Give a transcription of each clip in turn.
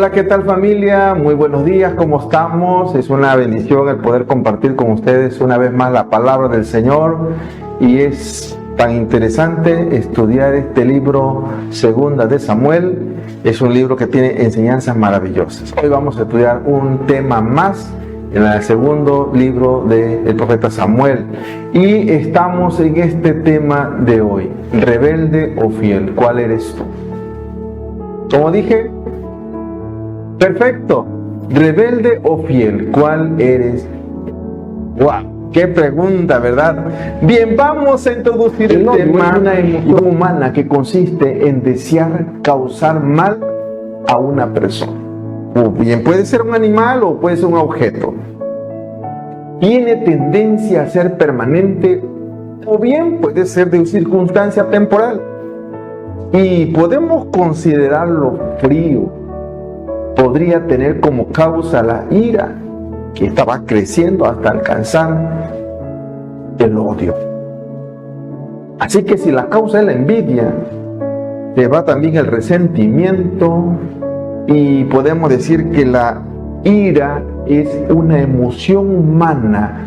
Hola, ¿qué tal familia? Muy buenos días, ¿cómo estamos? Es una bendición el poder compartir con ustedes una vez más la palabra del Señor, y es tan interesante estudiar este libro, Segunda de Samuel. Es un libro que tiene enseñanzas maravillosas. Hoy vamos a estudiar un tema más en el segundo libro del profeta Samuel, y estamos en este tema de hoy: rebelde o fiel, ¿cuál eres tú? Como dije, perfecto, rebelde o fiel, ¿cuál eres? ¡Wow! ¡Qué pregunta!, ¿verdad? Bien, vamos a introducir el tema. Es una emoción humana que consiste en desear causar mal a una persona. O bien puede ser un animal o puede ser un objeto. Tiene tendencia a ser permanente o bien puede ser de circunstancia temporal. Y podemos considerarlo frío. Podría tener como causa la ira, que estaba creciendo hasta alcanzar el odio. Así que si la causa es la envidia, se va también el resentimiento, y podemos decir que la ira es una emoción humana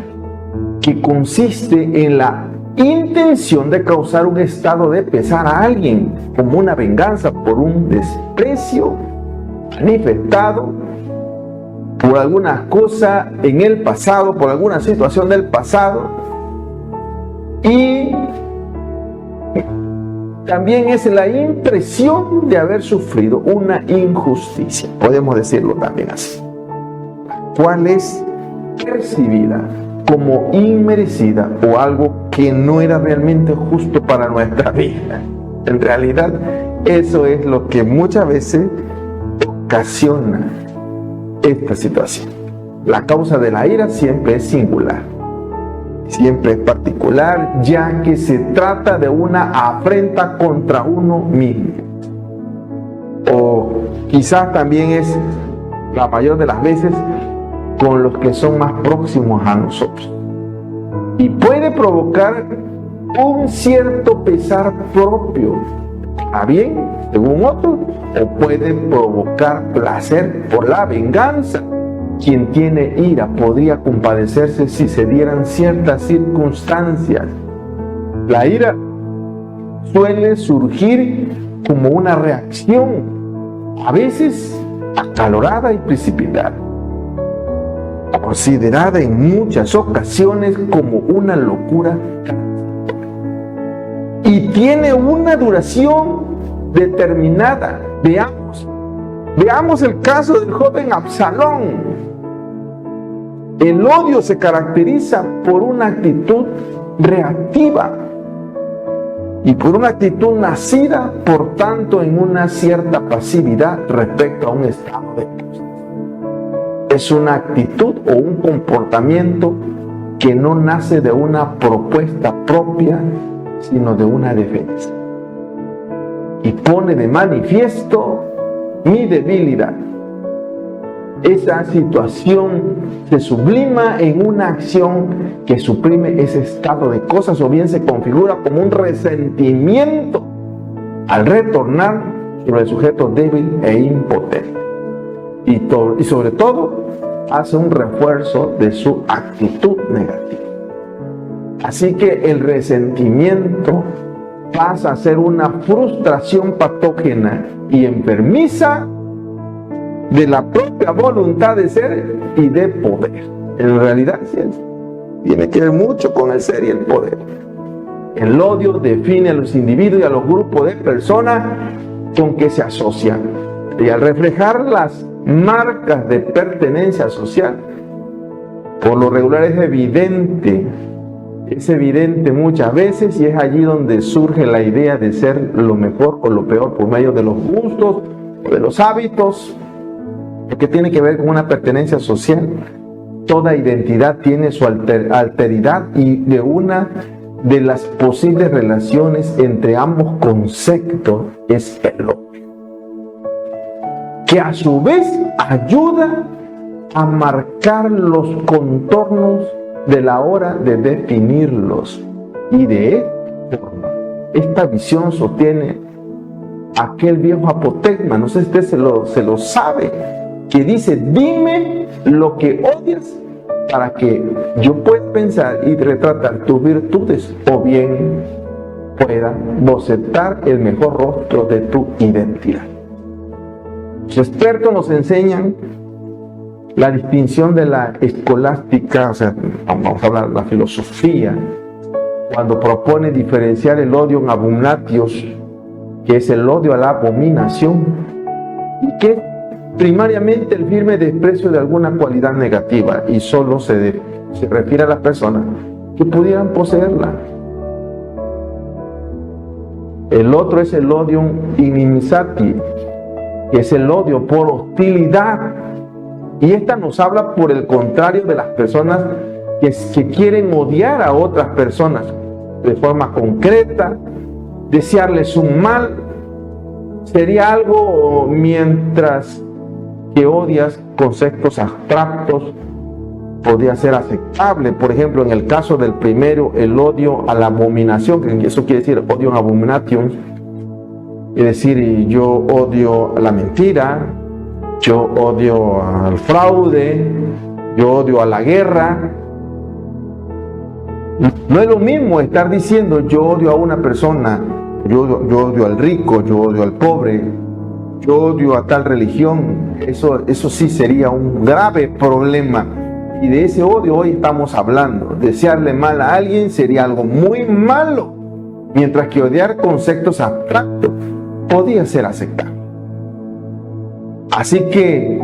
que consiste en la intención de causar un estado de pesar a alguien, como una venganza por un desprecio manifestado por alguna cosa en el pasado, por alguna situación del pasado. Y también es la impresión de haber sufrido una injusticia, podemos decirlo también así, cuál es percibida como inmerecida o algo que no era realmente justo para nuestra vida. En realidad, eso es lo que muchas veces ocasiona esta situación. La causa de la ira siempre es singular, siempre es particular, ya que se trata de una afrenta contra uno mismo. O quizás también es la mayor de las veces con los que son más próximos a nosotros. Y puede provocar un cierto pesar propio, a bien, según otros, o puede provocar placer por la venganza. Quien tiene ira podría compadecerse si se dieran ciertas circunstancias. La ira suele surgir como una reacción, a veces acalorada y precipitada, considerada en muchas ocasiones como una locura, y tiene una duración determinada. Veamos el caso del joven Absalón. El odio se caracteriza por una actitud reactiva y por una actitud nacida, por tanto, en una cierta pasividad respecto a un estado de cosas. Es una actitud o un comportamiento que no nace de una propuesta propia, sino de una defensa, y pone de manifiesto mi debilidad. Esa situación se sublima en una acción que suprime ese estado de cosas, o bien se configura como un resentimiento al retornar sobre el sujeto débil e impotente, y sobre todo hace un refuerzo de su actitud negativa. Así que el resentimiento pasa a ser una frustración patógena y enfermiza de la propia voluntad de ser y de poder. En realidad, tiene que ver mucho con el ser y el poder. El odio define a los individuos y a los grupos de personas con que se asocian. Y al reflejar las marcas de pertenencia social, por lo regular es evidente muchas veces, y es allí donde surge la idea de ser lo mejor o lo peor por medio de los gustos o de los hábitos, que tiene que ver con una pertenencia social. Toda identidad tiene su alteridad, y de una de las posibles relaciones entre ambos conceptos es el odio, que a su vez ayuda a marcar los contornos de la hora de definirlos. Y de esta forma, esta visión sostiene aquel viejo apotegma, no sé si usted se lo sabe, que dice: dime lo que odias para que yo pueda pensar y retratar tus virtudes, o bien pueda bocetar el mejor rostro de tu identidad. Los expertos nos enseñan la distinción de la escolástica, o sea, vamos a hablar de la filosofía, cuando propone diferenciar el odio en abominatios, que es el odio a la abominación, y que es primariamente el firme desprecio de alguna cualidad negativa, y solo se refiere a las personas que pudieran poseerla. El otro es el odio inimicati, que es el odio por hostilidad, y esta nos habla por el contrario de las personas que quieren odiar a otras personas de forma concreta, desearles un mal. Sería algo mientras que odias conceptos abstractos, podría ser aceptable. Por ejemplo, en el caso del primero, el odio a la abominación, que eso quiere decir odio en abomination, es decir, yo odio la mentira, yo odio al fraude, yo odio a la guerra. No es lo mismo estar diciendo yo odio a una persona, yo odio al rico, yo odio al pobre, yo odio a tal religión. Eso sí sería un grave problema, y de ese odio hoy estamos hablando. Desearle mal a alguien sería algo muy malo, mientras que odiar conceptos abstractos podía ser aceptable. Así que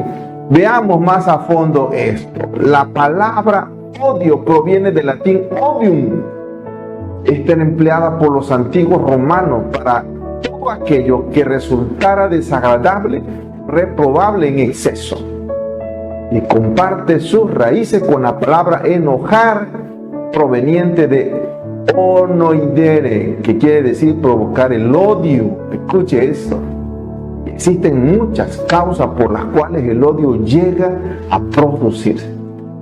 veamos más a fondo esto. La palabra odio proviene del latín odium. Esta era empleada por los antiguos romanos para todo aquello que resultara desagradable, reprobable en exceso, y comparte sus raíces con la palabra enojar, proveniente de onoidere, que quiere decir provocar el odio. Escuche esto: existen muchas causas por las cuales el odio llega a producirse.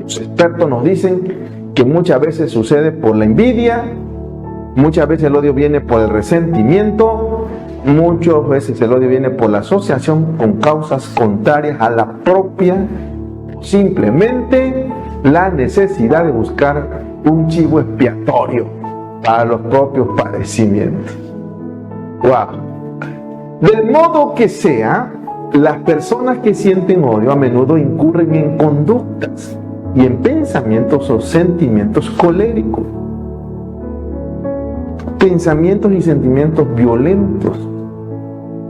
Los expertos nos dicen que muchas veces sucede por la envidia, muchas veces el odio viene por el resentimiento, muchas veces el odio viene por la asociación con causas contrarias a la propia, o simplemente la necesidad de buscar un chivo expiatorio para los propios padecimientos. ¡Wow! Del modo que sea, las personas que sienten odio a menudo incurren en conductas y en pensamientos o sentimientos coléricos, pensamientos y sentimientos violentos,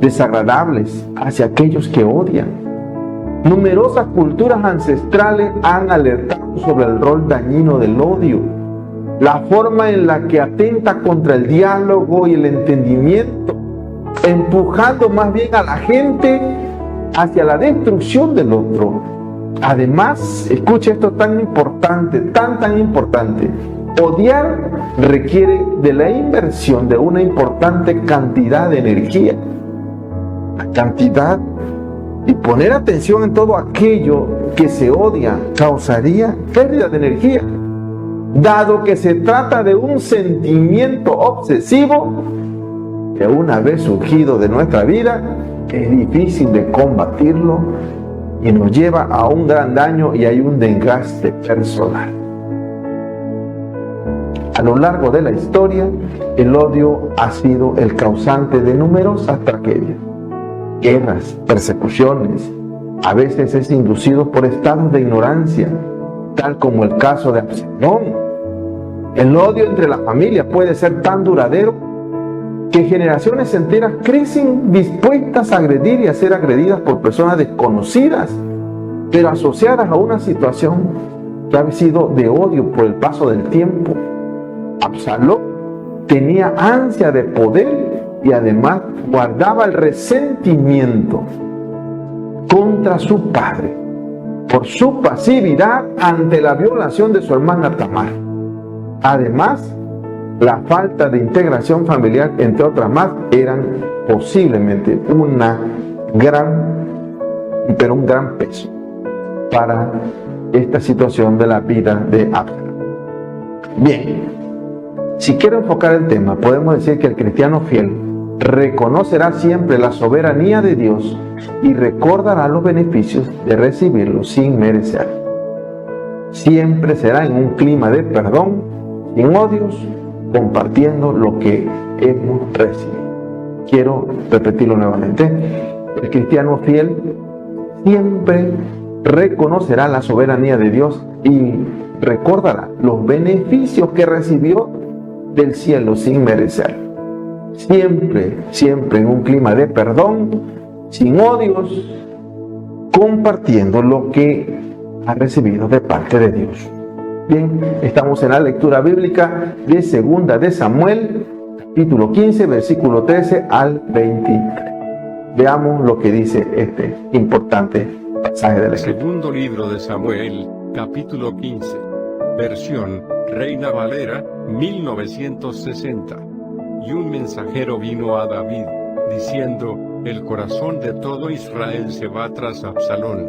desagradables hacia aquellos que odian. Numerosas culturas ancestrales han alertado sobre el rol dañino del odio, la forma en la que atenta contra el diálogo y el entendimiento, empujando más bien a la gente hacia la destrucción del otro. Además, escucha esto tan importante, tan importante: odiar requiere de la inversión de una importante cantidad de energía. La cantidad, y poner atención en todo aquello que se odia, causaría pérdida de energía, dado que se trata de un sentimiento obsesivo que, una vez surgido de nuestra vida, es difícil de combatirlo y nos lleva a un gran daño y hay un desgaste personal. A lo largo de la historia, el odio ha sido el causante de numerosas tragedias, guerras, persecuciones. A veces es inducido por estados de ignorancia, tal como el caso de Absalón. El odio entre la familia puede ser tan duradero que generaciones enteras crecen dispuestas a agredir y a ser agredidas por personas desconocidas, pero asociadas a una situación que ha sido de odio por el paso del tiempo. Absalón tenía ansia de poder y además guardaba el resentimiento contra su padre por su pasividad ante la violación de su hermana Tamar. Además, la falta de integración familiar, entre otras más, eran posiblemente un gran peso para esta situación de la vida de Absalón. Bien, si quiero enfocar el tema, podemos decir que el cristiano fiel reconocerá siempre la soberanía de Dios y recordará los beneficios de recibirlo sin merecer. Siempre será en un clima de perdón, sin odios, compartiendo lo que hemos recibido. Quiero repetirlo nuevamente. El cristiano fiel siempre reconocerá la soberanía de Dios y recordará los beneficios que recibió del cielo sin merecer. Siempre, siempre en un clima de perdón, sin odios, compartiendo lo que ha recibido de parte de Dios. Bien, estamos en la lectura bíblica de Segunda de Samuel, capítulo 15, versículo 13 al 23. Veamos lo que dice este importante pasaje de la Escritura. Segundo libro de Samuel, capítulo 15, versión Reina Valera, 1960. Y un mensajero vino a David, diciendo: el corazón de todo Israel se va tras Absalón.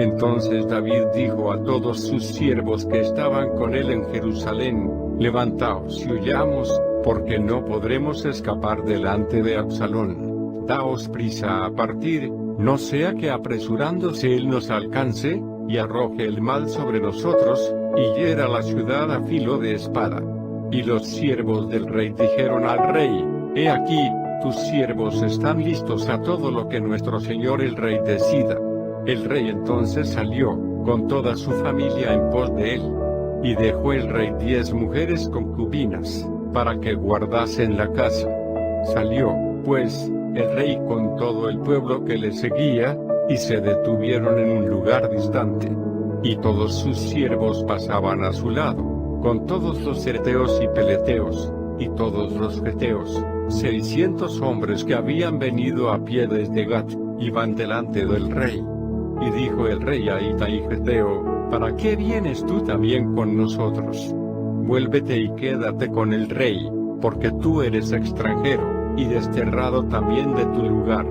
Entonces David dijo a todos sus siervos que estaban con él en Jerusalén: levantaos y huyamos, porque no podremos escapar delante de Absalón. Daos prisa a partir, no sea que apresurándose él nos alcance, y arroje el mal sobre nosotros, y hiera la ciudad a filo de espada. Y los siervos del rey dijeron al rey: he aquí, tus siervos están listos a todo lo que nuestro señor el rey decida. El rey entonces salió, con toda su familia en pos de él. Y dejó el rey 10 mujeres concubinas, para que guardasen la casa. Salió, pues, el rey con todo el pueblo que le seguía, y se detuvieron en un lugar distante. Y todos sus siervos pasaban a su lado, con todos los certeos y peleteos, y todos los geteos, 600 hombres que habían venido a pie desde Gat, iban delante del rey. Y dijo el rey a Itai Geteo: ¿para qué vienes tú también con nosotros? Vuélvete y quédate con el rey, porque tú eres extranjero, y desterrado también de tu lugar.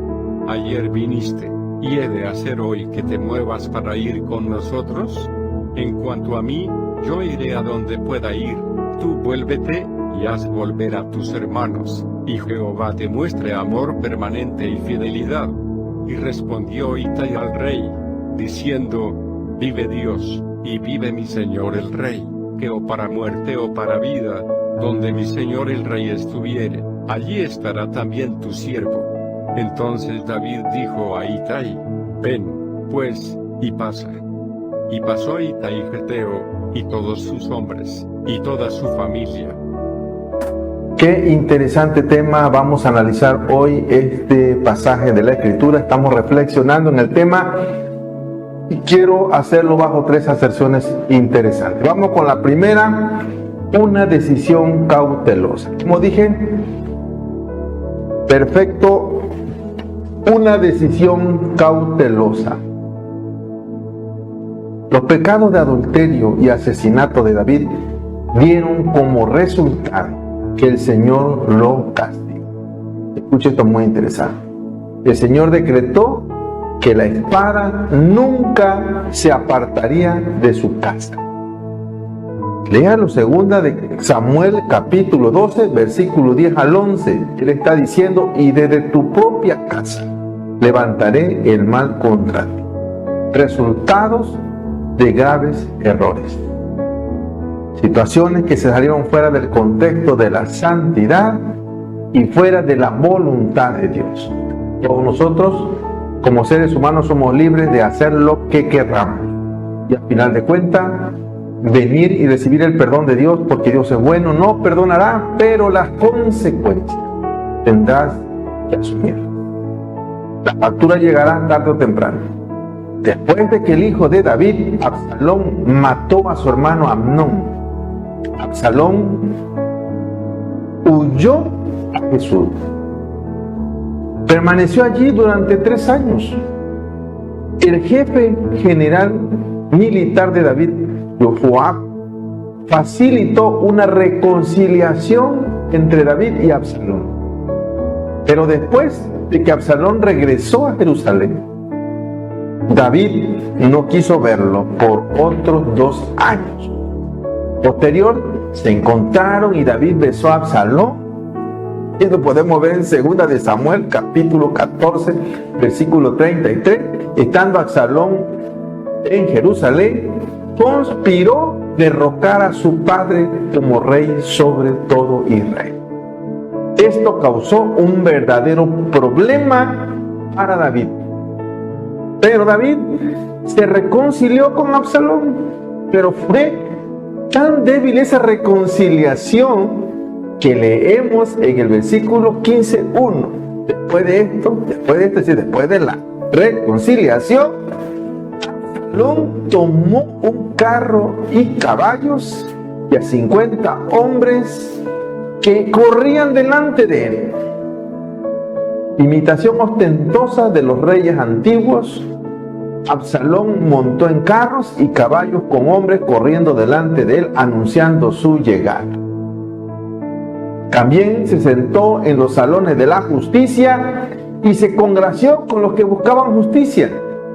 Ayer viniste, y he de hacer hoy que te muevas para ir con nosotros. En cuanto a mí, yo iré a donde pueda ir, tú vuélvete, y haz volver a tus hermanos, y Jehová te muestre amor permanente y fidelidad. Y respondió Itai al rey, diciendo: vive Dios, y vive mi señor el rey, que o para muerte o para vida, donde mi señor el rey estuviere, allí estará también tu siervo. Entonces David dijo a Itai: ven, pues, y pasa. Y pasó Itai Geteo, y todos sus hombres, y toda su familia. Qué interesante tema vamos a analizar hoy este pasaje de la Escritura. Estamos reflexionando en el tema y quiero hacerlo bajo 3 aserciones interesantes. Vamos con la primera: una decisión cautelosa. Como dije, perfecto, una decisión cautelosa. Los pecados de adulterio y asesinato de David dieron como resultado que el Señor lo castigó. Escuche esto muy interesante. El Señor decretó que la espada nunca se apartaría de su casa. Léalo, segunda de Samuel capítulo 12, versículo 10 al 11. Él está diciendo: y desde tu propia casa levantaré el mal contra ti. Resultados de graves errores. Situaciones que se salieron fuera del contexto de la santidad y fuera de la voluntad de Dios. Todos nosotros, como seres humanos, somos libres de hacer lo que querramos. Y al final de cuentas, venir y recibir el perdón de Dios, porque Dios es bueno, no perdonará, pero las consecuencias tendrás que asumir. La factura llegará tarde o temprano. Después de que el hijo de David, Absalón, mató a su hermano Amnón, Absalón huyó a Jesús. Permaneció allí durante 3 años. El jefe general militar de David, Joab, facilitó una reconciliación entre David y Absalón. Pero después de que Absalón regresó a Jerusalén, David no quiso verlo por otros 2 años. Posterior, se encontraron y David besó a Absalón Y lo podemos ver en 2 de Samuel, capítulo 14, versículo 33. Estando Absalón en Jerusalén, conspiró derrocar a su padre como rey sobre todo Israel. Esto causó un verdadero problema para David. Pero David se reconcilió con Absalón, pero fue tan débil esa reconciliación que leemos en el versículo 15:1. Después de la reconciliación, Absalón tomó un carro y caballos y a 50 hombres que corrían delante de él. Imitación ostentosa de los reyes antiguos, Absalón montó en carros y caballos con hombres corriendo delante de él, anunciando su llegada. También se sentó en los salones de la justicia y se congració con los que buscaban justicia,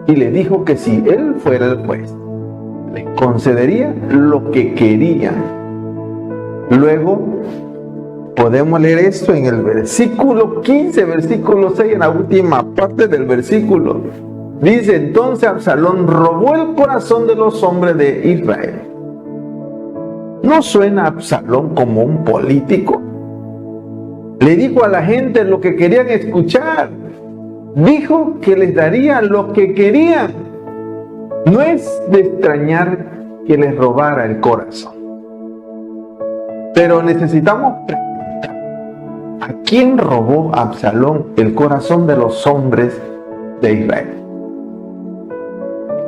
y le dijo que si él fuera el juez, les concedería lo que querían. Luego podemos leer esto en el versículo 15, versículo 6, en la última parte del versículo. Dice: entonces Absalón robó el corazón de los hombres de Israel. ¿No suena Absalón como un político? Le dijo a la gente lo que querían escuchar. Dijo que les daría lo que querían. No es de extrañar que les robara el corazón. Pero necesitamos preguntar: ¿a quién robó Absalón el corazón de los hombres de Israel?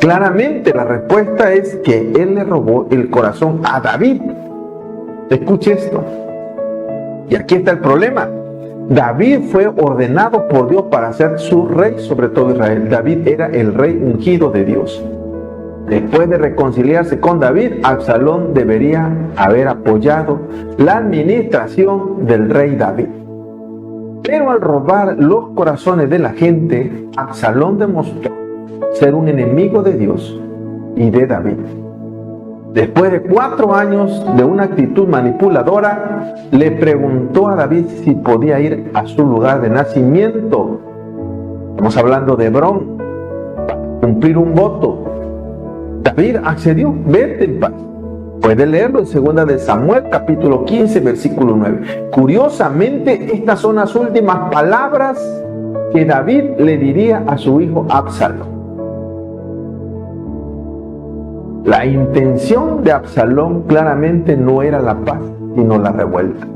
Claramente la respuesta es que él le robó el corazón a David. Escuche esto. Y aquí está el problema. David fue ordenado por Dios para ser su rey sobre todo Israel. David era el rey ungido de Dios. Después de reconciliarse con David, Absalón debería haber apoyado la administración del rey David. Pero al robar los corazones de la gente, Absalón demostró ser un enemigo de Dios y de David. Después de 4 años de una actitud manipuladora, le preguntó a David si podía ir a su lugar de nacimiento. Estamos hablando de Hebrón, para cumplir un voto. David accedió: vete en paz. Puede leerlo en 2 de Samuel, capítulo 15, versículo 9. Curiosamente, estas son las últimas palabras que David le diría a su hijo Absalón. La intención de Absalón claramente no era la paz, sino la revuelta.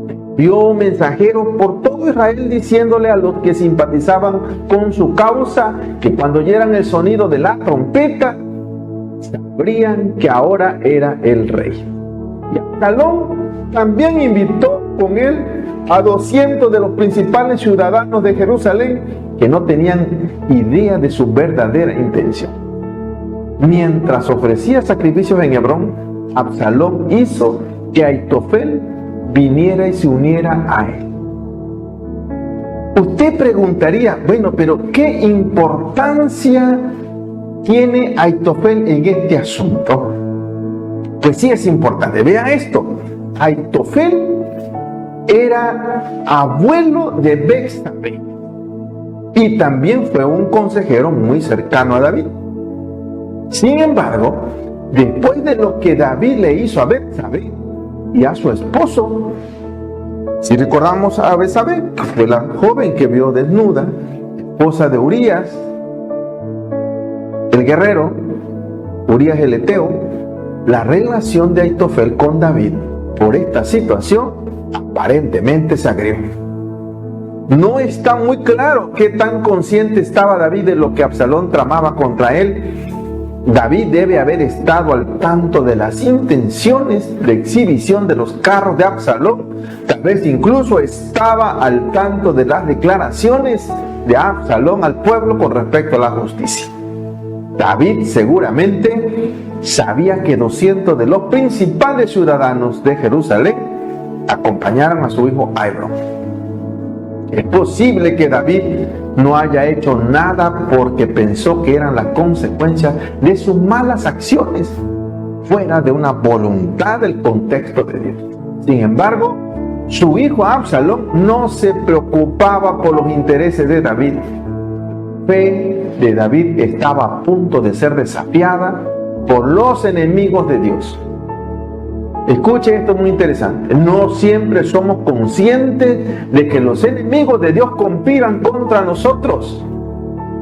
Envió mensajeros por todo Israel diciéndole a los que simpatizaban con su causa que cuando oyeran el sonido de la trompeta, sabrían que ahora era el rey. Y Absalón también invitó con él a 200 de los principales ciudadanos de Jerusalén que no tenían idea de su verdadera intención. Mientras ofrecía sacrificios en Hebrón, Absalón hizo que Aitofel viniera y se uniera a él. Usted preguntaría: bueno, pero ¿qué importancia tiene Aitofel en este asunto? Pues sí es importante. Vea esto. Aitofel era abuelo de Bexabe y también fue un consejero muy cercano a David. Sin embargo, después de lo que David le hizo a Bexabe y a su esposo, si recordamos a Bexabe, que fue la joven que vio desnuda, esposa de Urías, el guerrero, Urías el Eteo, la relación de Aitofel con David por esta situación aparentemente se agrió. No está muy claro qué tan consciente estaba David de lo que Absalón tramaba contra él. David debe haber estado al tanto de las intenciones de exhibición de los carros de Absalón. Tal vez incluso estaba al tanto de las declaraciones de Absalón al pueblo con respecto a la justicia. David seguramente sabía que 200 de los principales ciudadanos de Jerusalén acompañaron a su hijo a Hebrón. Es posible que David no haya hecho nada porque pensó que eran las consecuencias de sus malas acciones, fuera de una voluntad del contexto de Dios. Sin embargo, su hijo Absalón no se preocupaba por los intereses de David. La fe de David estaba a punto de ser desafiada por los enemigos de Dios. Escuche esto, muy interesante. No siempre somos conscientes de que los enemigos de Dios conspiran contra nosotros.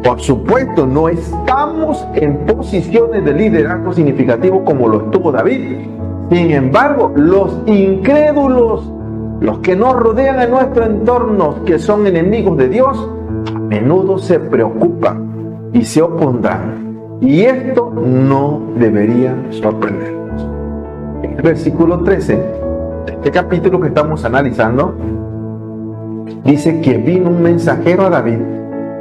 Por supuesto, no estamos en posiciones de liderazgo significativo como lo estuvo David. Sin embargo, los incrédulos, los que nos rodean en nuestro entorno, que son enemigos de Dios, a menudo se preocupan y se opondrán. Y esto no debería sorprendernos. En el versículo 13 de este capítulo que estamos analizando, dice que vino un mensajero a David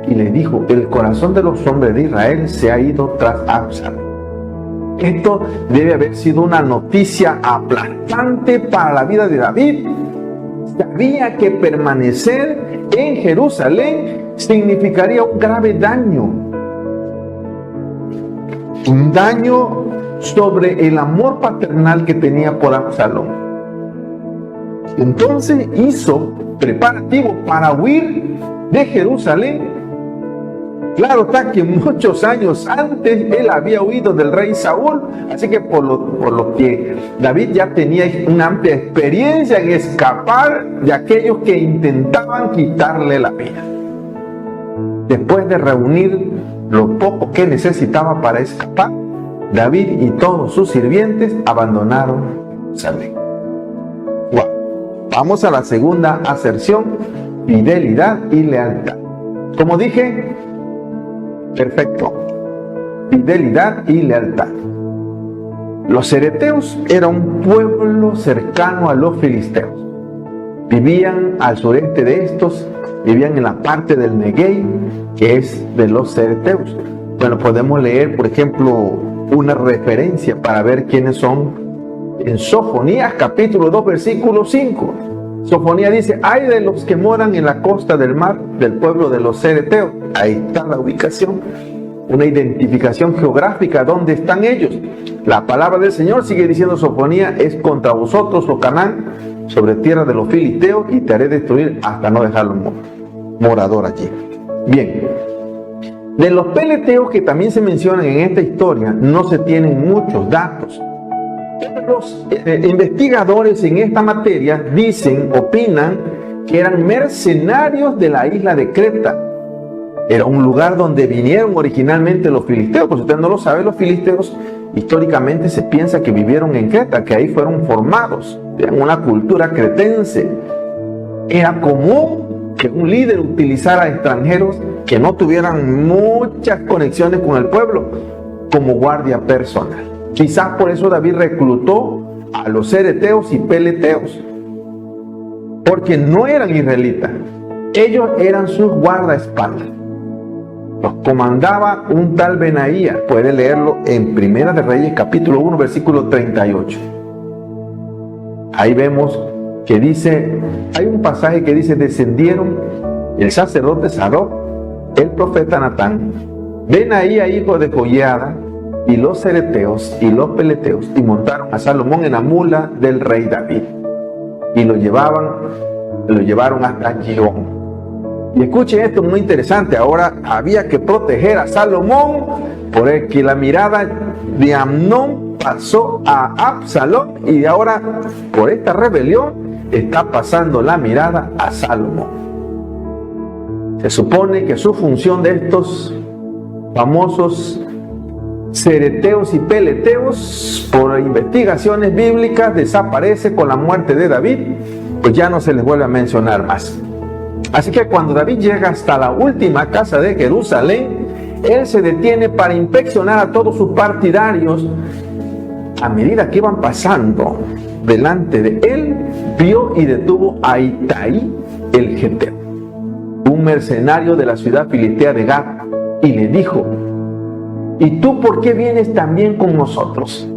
y le dijo: el corazón de los hombres de Israel se ha ido tras Absalón. Esto debe haber sido una noticia aplastante para la vida de David. Sabía que permanecer en Jerusalén significaría un grave daño. Un daño sobre el amor paternal que tenía por Absalón. Entonces hizo preparativos para huir de Jerusalén. Claro está que muchos años antes él había huido del rey Saúl, así que por lo que David ya tenía una amplia experiencia en escapar de aquellos que intentaban quitarle la vida. Después de reunir lo poco que necesitaba para escapar, David y todos sus sirvientes abandonaron Jerusalén. Wow. Vamos a la segunda aserción: fidelidad y lealtad. Como dije, perfecto, fidelidad y lealtad. Los cereteos eran un pueblo cercano a los filisteos. Vivían al sureste de estos, vivían en la parte del Negev, que es de los cereteos. Bueno, podemos leer, por ejemplo, una referencia para ver quiénes son en Sofonías capítulo 2 versículo 5. Sofonías dice: ay de los que moran en la costa del mar, del pueblo de los cereteos. Ahí está la ubicación, una identificación geográfica donde están ellos. La palabra del Señor, sigue diciendo Sofonías, es contra vosotros, oh Canaán, sobre tierra de los filisteos, y te haré destruir hasta no dejarlo morador allí. Bien, de los peleteos que también se mencionan en esta historia no se tienen muchos datos. Los investigadores en esta materia opinan que eran mercenarios de la isla de Creta. Era un lugar donde vinieron originalmente los filisteos. Pues si usted no lo sabe, los filisteos históricamente se piensa que vivieron en Creta, que ahí fueron formados. Eran una cultura cretense. Era común que un líder utilizara a extranjeros que no tuvieran muchas conexiones con el pueblo como guardia personal. Quizás por eso David reclutó a los cereteos y peleteos, porque no eran israelitas. Ellos eran sus guardaespaldas. Los comandaba un tal Benaía. Puede leerlo en Primera de Reyes capítulo 1 versículo 38. Ahí vemos que dice, hay un pasaje que dice: descendieron el sacerdote Sadoc, el profeta Natán, Benaía hijo de Joiada, y los cereteos y los peleteos, y montaron a Salomón en la mula del rey David, y lo llevaron hasta Gihón. Y escuchen esto, muy interesante. Ahora había que proteger a Salomón, porque la mirada de Amnón pasó a Absalón, y ahora por esta rebelión está pasando la mirada a Salomón. Se supone que su función de estos famosos cereteos y peleteos, por investigaciones bíblicas, desaparece con la muerte de David, pues ya no se les vuelve a mencionar más. Así que cuando David llega hasta la última casa de Jerusalén, él se detiene para inspeccionar a todos sus partidarios. A medida que iban pasando delante de él, vio y detuvo a Itai el Geteo, un mercenario de la ciudad filistea de Gat, y le dijo: ¿y tú por qué vienes también con nosotros?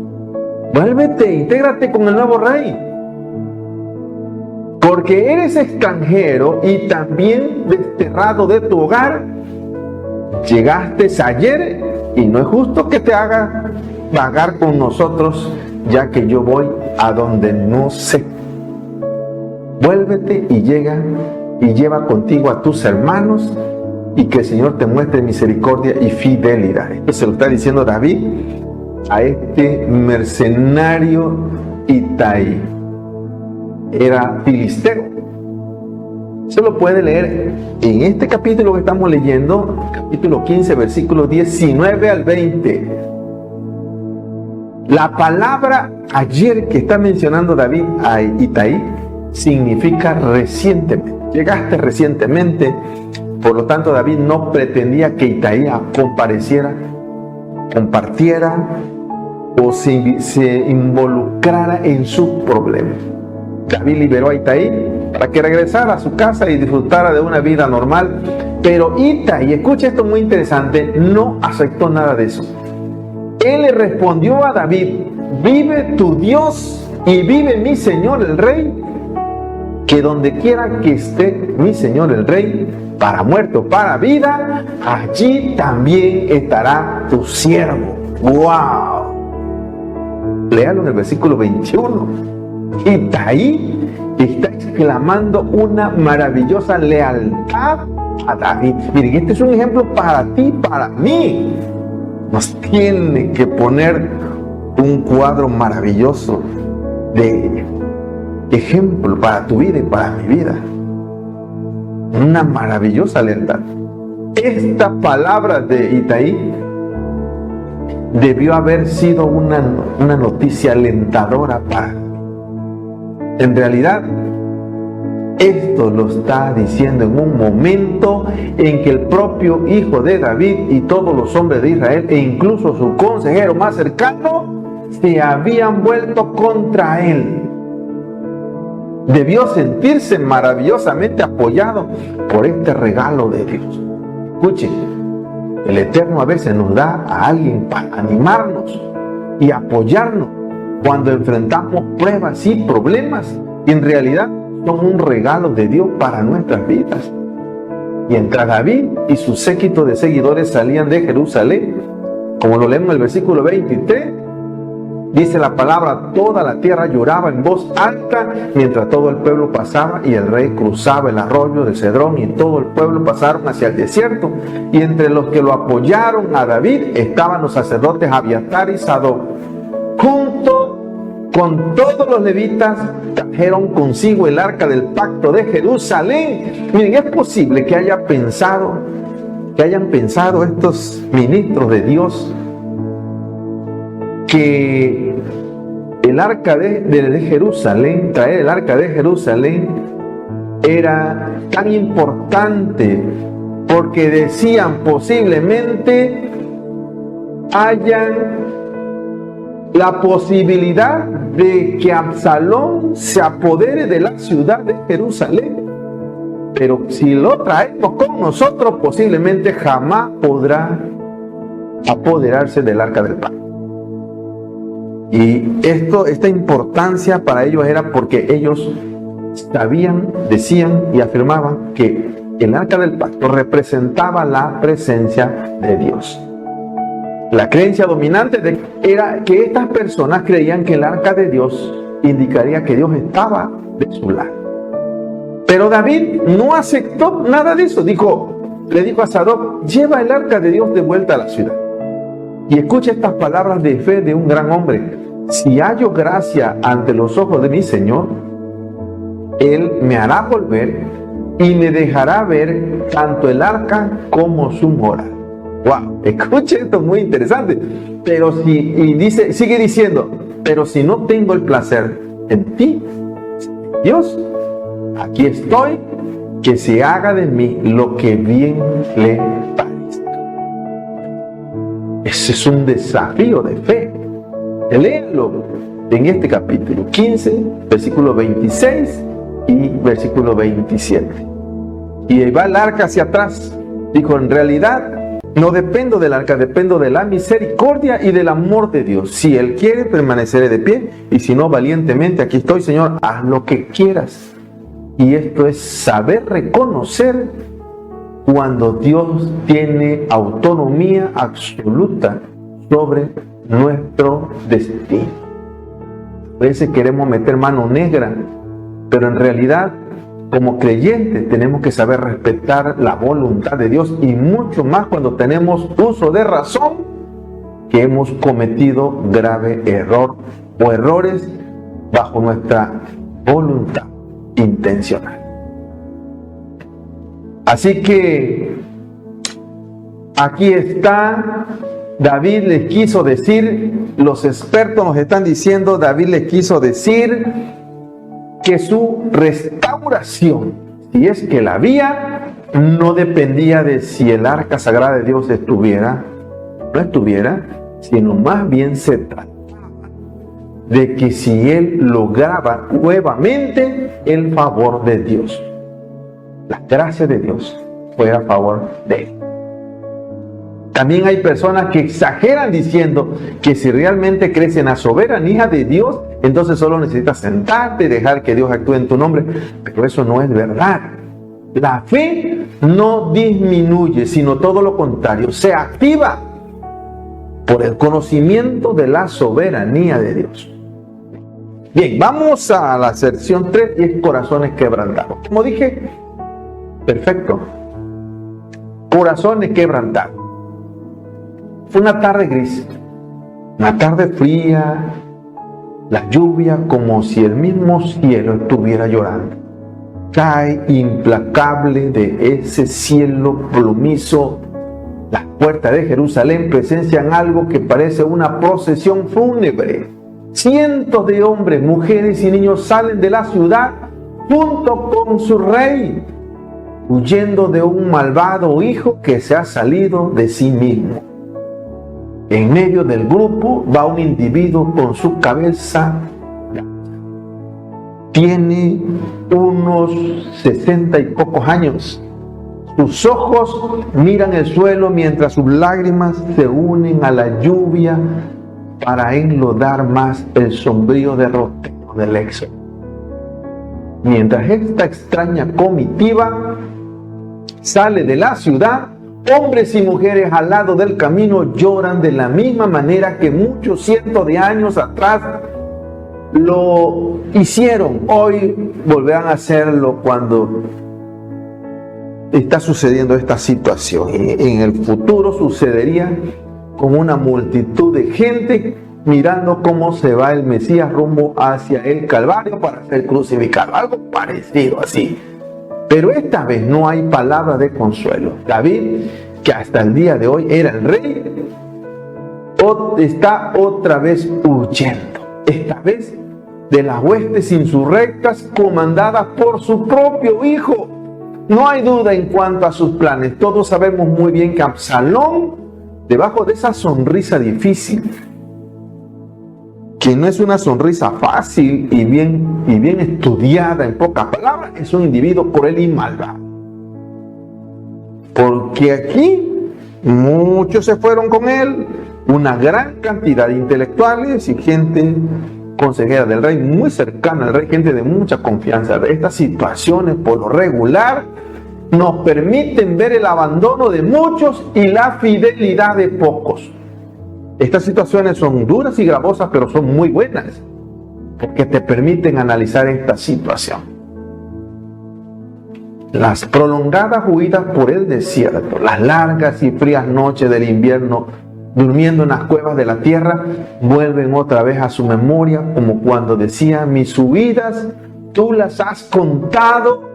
Vuélvete, intégrate con el nuevo rey, porque eres extranjero y también desterrado de tu hogar. Llegaste ayer y no es justo que te haga vagar con nosotros, ya que yo voy a donde no sé. vuélvete y llega y lleva contigo a tus hermanos, y que el Señor te muestre misericordia y fidelidad. Esto se lo está diciendo David a este mercenario Itai. Era filisteo. Se lo puede leer en este capítulo que estamos leyendo, capítulo 15, versículos 19 al 20. La palabra ayer que está mencionando David a Itai significa recientemente. Llegaste recientemente, por lo tanto David no pretendía que Itai compareciera, compartiera o se involucrara en sus problemas. David liberó a Itai para que regresara a su casa y disfrutara de una vida normal, pero Itai, escucha esto muy interesante, no aceptó nada de eso. Él le respondió a David: vive tu Dios y vive mi Señor el Rey, que donde quiera que esté mi Señor el Rey, para muerto, para vida, allí también estará tu siervo. ¡Wow! Léalo en el versículo 21. Itai está exclamando una maravillosa lealtad a David. Miren, este es un ejemplo para ti, para mí. Nos tiene que poner un cuadro maravilloso de ejemplo para tu vida y para mi vida. Una maravillosa lealtad. Esta palabra de Itai debió haber sido una noticia alentadora para mí. En realidad, esto lo está diciendo en un momento en que el propio hijo de David y todos los hombres de Israel, e incluso su consejero más cercano, se habían vuelto contra él. Debió sentirse maravillosamente apoyado por este regalo de Dios. Escuchen, el Eterno a veces nos da a alguien para animarnos y apoyarnos cuando enfrentamos pruebas y problemas, y en realidad son un regalo de Dios para nuestras vidas. Mientras David y su séquito de seguidores salían de Jerusalén, como lo leemos en el versículo 23, dice la palabra: toda la tierra lloraba en voz alta mientras todo el pueblo pasaba, y el rey cruzaba el arroyo de Cedrón, y todo el pueblo pasaron hacia el desierto. Y entre los que lo apoyaron a David estaban los sacerdotes Abiatar y Sadoc. Junto con todos los levitas trajeron consigo el arca del pacto de Jerusalén. Miren, es posible que hayan pensado estos ministros de Dios que el arca de Jerusalén, traer el arca de Jerusalén, era tan importante porque decían posiblemente hayan la posibilidad de que Absalón se apodere de la ciudad de Jerusalén. Pero si lo traemos con nosotros, posiblemente jamás podrá apoderarse del arca del pacto. Y esta importancia para ellos era porque ellos sabían, decían y afirmaban que el arca del pacto representaba la presencia de Dios. La creencia dominante era que estas personas creían que el arca de Dios indicaría que Dios estaba de su lado. Pero David no aceptó nada de eso. Le dijo a Sadoc: lleva el arca de Dios de vuelta a la ciudad. Y escucha estas palabras de fe de un gran hombre: si hallo gracia ante los ojos de mi Señor, Él me hará volver y me dejará ver tanto el arca como su morada. Wow, escucha esto, muy interesante. Pero sigue diciendo: pero si no tengo el placer en ti, Dios, aquí estoy, que se haga de mí lo que bien le parezca. Ese es un desafío de fe. Léanlo en este capítulo 15, versículo 26 y versículo 27. Y ahí va el arca hacia atrás. Dijo: en realidad no dependo del arca, dependo de la misericordia y del amor de Dios. Si Él quiere, permaneceré de pie, y si no, valientemente aquí estoy, Señor, haz lo que quieras. Y esto es saber reconocer cuando Dios tiene autonomía absoluta sobre nuestro destino. A veces queremos meter mano negra Pero en realidad, como creyentes, tenemos que saber respetar la voluntad de Dios, y mucho más cuando tenemos uso de razón que hemos cometido grave error o errores bajo nuestra voluntad intencional. Así que aquí está, David les quiso decir, los expertos nos están diciendo, David les quiso decir que su restauración, si es que la había, no dependía de si el arca sagrada de Dios estuviera o no estuviera, sino más bien se trataba de que si él lograba nuevamente el favor de Dios, la gracia de Dios fue a favor de él. También hay personas que exageran diciendo que si realmente crees en la soberanía de Dios, entonces solo necesitas sentarte y dejar que Dios actúe en tu nombre. Pero eso no es verdad. La fe no disminuye, sino todo lo contrario, se activa por el conocimiento de la soberanía de Dios. Bien, vamos a la sección 3 y es corazones quebrantados. Como dije, perfecto. Corazones quebrantados. Fue una tarde gris, una tarde fría, la lluvia como si el mismo cielo estuviera llorando. Cae implacable de ese cielo plomizo. Las puertas de Jerusalén presencian algo que parece una procesión fúnebre. Cientos de hombres, mujeres y niños salen de la ciudad junto con su rey, huyendo de un malvado hijo que se ha salido de sí mismo. En medio del grupo va un individuo con su cabeza. Tiene unos 60 y pocos años. Sus ojos miran el suelo mientras sus lágrimas se unen a la lluvia para enlodar más el sombrío derrotero del éxodo. Mientras esta extraña comitiva sale de la ciudad, hombres y mujeres al lado del camino lloran de la misma manera que muchos cientos de años atrás lo hicieron. Hoy volverán a hacerlo cuando está sucediendo esta situación. Y en el futuro sucedería con una multitud de gente mirando cómo se va el Mesías rumbo hacia el Calvario para ser crucificado. Algo parecido así. Pero esta vez no hay palabra de consuelo. David, que hasta el día de hoy era el rey, está otra vez huyendo. Esta vez de las huestes insurrectas comandadas por su propio hijo. No hay duda en cuanto a sus planes. Todos sabemos muy bien que Absalón, debajo de esa sonrisa difícil, que no es una sonrisa fácil y bien estudiada, en pocas palabras, es un individuo cruel y malvado. Porque aquí muchos se fueron con él, una gran cantidad de intelectuales y gente consejera del rey, muy cercana al rey, gente de mucha confianza. Estas situaciones, por lo regular, nos permiten ver el abandono de muchos y la fidelidad de pocos. Estas situaciones son duras y gravosas, pero son muy buenas, porque te permiten analizar esta situación. Las prolongadas huidas por el desierto, las largas y frías noches del invierno, durmiendo en las cuevas de la tierra, vuelven otra vez a su memoria, como cuando decía: mis huidas tú las has contado,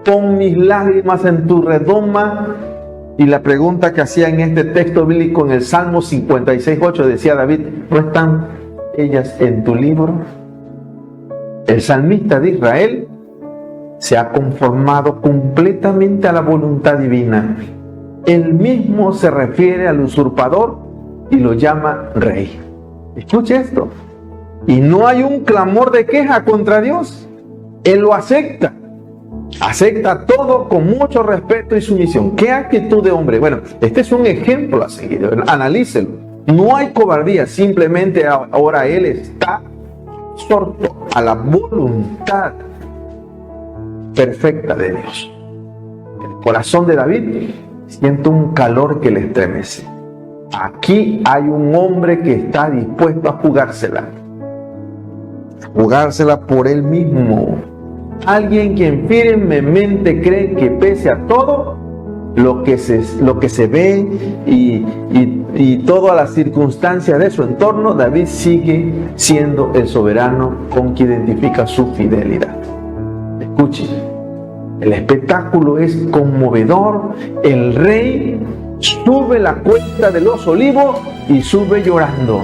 pon mis lágrimas en tu redoma. Y la pregunta que hacía en este texto bíblico, en el Salmo 56:8, decía David: ¿no están ellas en tu libro? El salmista de Israel se ha conformado completamente a la voluntad divina. Él mismo se refiere al usurpador y lo llama rey. Escuche esto. Y no hay un clamor de queja contra Dios. Él lo acepta. Acepta todo con mucho respeto y sumisión. ¿Qué actitud de hombre? Bueno, este es un ejemplo a seguir. Analícelo. No hay cobardía. Simplemente ahora él está absorto a la voluntad perfecta de Dios. El corazón de David siente un calor que le estremece. Aquí hay un hombre que está dispuesto a jugársela por él mismo. alguien quien firmemente cree que pese a todo lo que se ve y todas las circunstancias de su entorno, David sigue siendo el soberano con quien identifica su fidelidad. Escuchen, el espectáculo es conmovedor. El rey sube la cuesta de los olivos y sube llorando,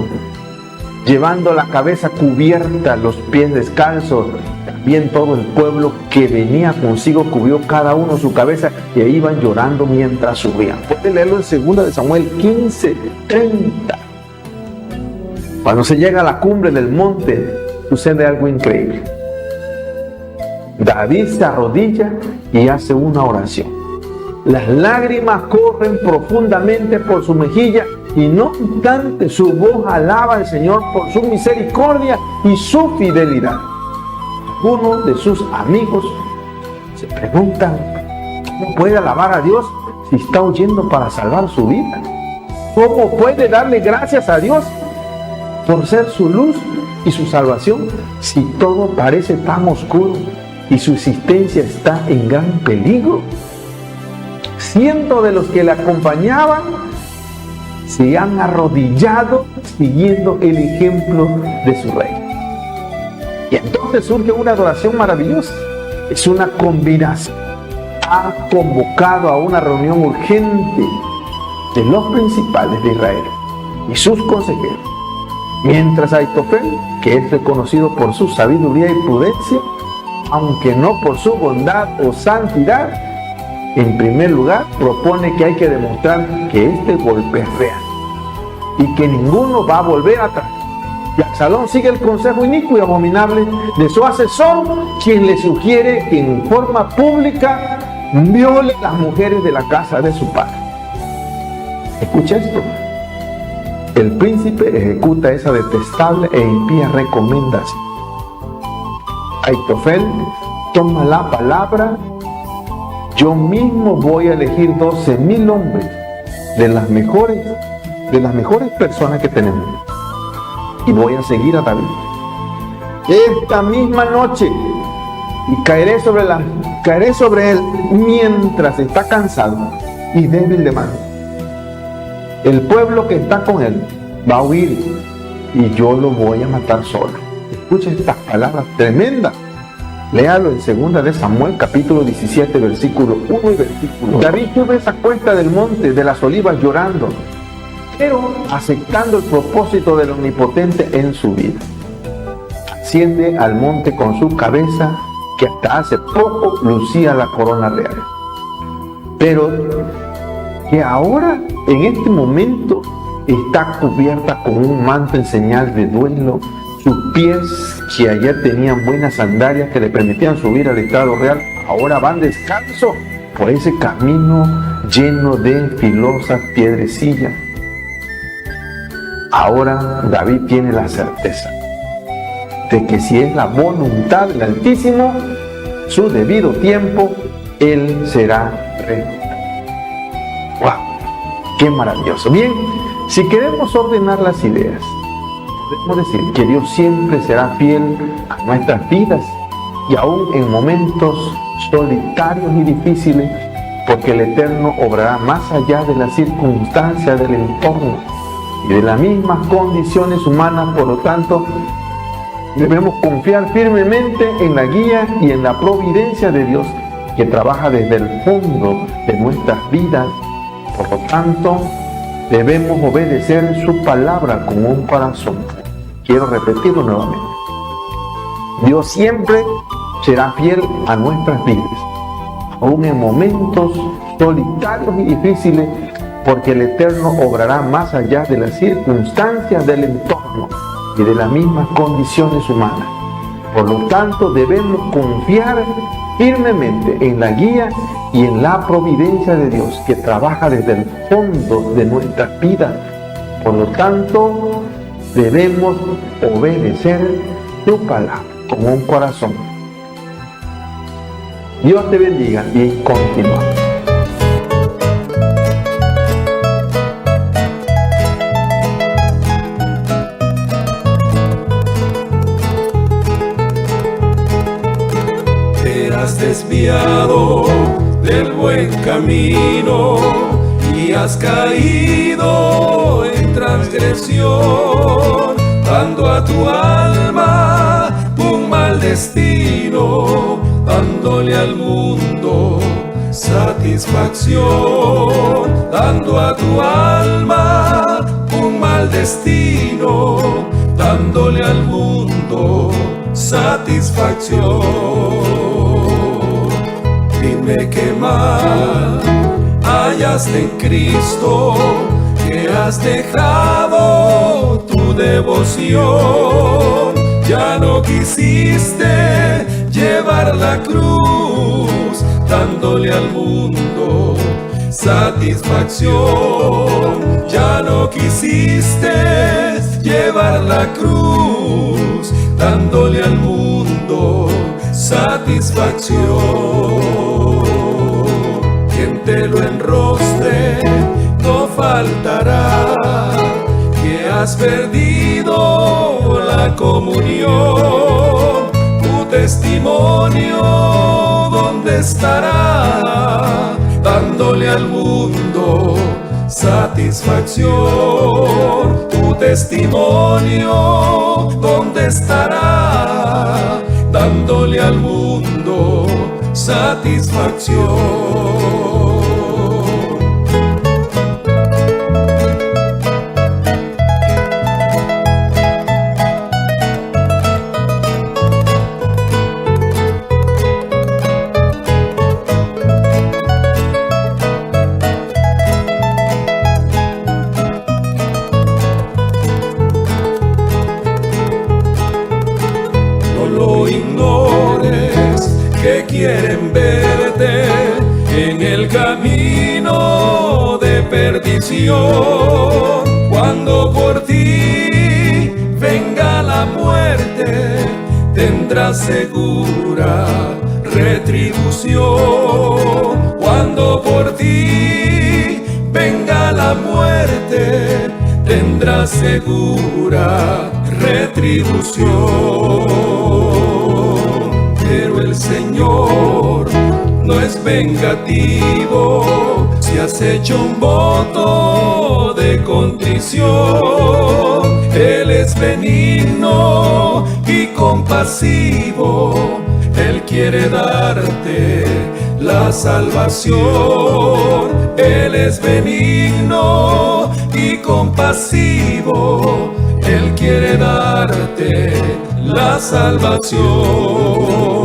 llevando la cabeza cubierta, los pies descalzos. También todo el pueblo que venía consigo cubrió cada uno su cabeza y iban llorando mientras subían. Puede leerlo en 2 de Samuel 15:30. Cuando se llega a la cumbre del monte, sucede algo increíble. David se arrodilla y hace una oración. Las lágrimas corren profundamente por su mejilla y no obstante su voz alaba al Señor por su misericordia y su fidelidad. Algunos de sus amigos se preguntan cómo puede alabar a Dios si está huyendo para salvar su vida. ¿Cómo puede darle gracias a Dios por ser su luz y su salvación si todo parece tan oscuro y su existencia está en gran peligro? Cientos de los que le acompañaban se han arrodillado siguiendo el ejemplo de su rey. Y entonces surge una adoración maravillosa. Es una combinación. Ha convocado a una reunión urgente de los principales de Israel y sus consejeros. Mientras Aitofel, que es reconocido por su sabiduría y prudencia, aunque no por su bondad o santidad, en primer lugar propone que hay que demostrar que este golpe es real y que ninguno va a volver atrás. Y Absalón sigue el consejo inicuo y abominable de su asesor, quien le sugiere que en forma pública viole las mujeres de la casa de su padre. Escucha esto. El príncipe ejecuta esa detestable e impía recomendación. Aitofel toma la palabra: yo mismo voy a elegir 12,000 hombres de las mejores personas que tenemos y voy a seguir a David esta misma noche y caeré sobre él mientras está cansado y débil de mano. El pueblo que está con él va a huir y yo lo voy a matar solo. Escucha estas palabras tremendas. Léalo en 2 de Samuel capítulo 17 versículo 1 y versículo 2. David sube esa cuesta del monte de las olivas llorando, pero aceptando el propósito del Omnipotente en su vida. Asciende al monte con su cabeza que hasta hace poco lucía la corona real, pero que ahora en este momento está cubierta con un manto en señal de duelo. Sus pies, que ayer tenían buenas sandalias que le permitían subir al estrado real, ahora van descalzos por ese camino lleno de filosas piedrecillas. Ahora David tiene la certeza de que si es la voluntad del Altísimo, su debido tiempo, Él será rey. ¡Wow! ¡Qué maravilloso! Bien, si queremos ordenar las ideas, podemos decir que Dios siempre será fiel a nuestras vidas y aún en momentos solitarios y difíciles, porque el Eterno obrará más allá de las circunstancias del entorno y de las mismas condiciones humanas. Por lo tanto, debemos confiar firmemente en la guía y en la providencia de Dios, que trabaja desde el fondo de nuestras vidas. Por lo tanto, debemos obedecer su palabra con un corazón. Quiero repetirlo nuevamente. Dios siempre será fiel a nuestras vidas, aún en momentos solitarios y difíciles, porque el Eterno obrará más allá de las circunstancias del entorno y de las mismas condiciones humanas. Por lo tanto, debemos confiar firmemente en la guía y en la providencia de Dios, que trabaja desde el fondo de nuestras vidas. Por lo tanto, debemos obedecer su palabra con un corazón. Dios te bendiga y continuamos. has desviado del buen camino y has caído en transgresión, dando a tu alma un mal destino, dándole al mundo satisfacción, dando a tu alma un mal destino, dándole al mundo satisfacción. Dime qué mal hallaste en Cristo, que has dejado tu devoción. Ya no quisiste llevar la cruz, dándole al mundo satisfacción. Ya no quisiste llevar la cruz, dándole al mundo satisfacción. Quien te lo enrostre no faltará, que has perdido la comunión. Tu testimonio, ¿dónde estará? Dándole al mundo satisfacción. Tu testimonio, ¿dónde estará? Dándole al mundo satisfacción. No ignores que quieren verte en el camino de perdición. Cuando por ti venga la muerte, tendrás segura retribución. Cuando por ti venga la muerte, tendrás segura retribución. Pero el Señor no es vengativo. Si has hecho un voto de contrición, Él es benigno y compasivo. Él quiere darte la salvación. Él es benigno y compasivo. Él quiere darte la salvación.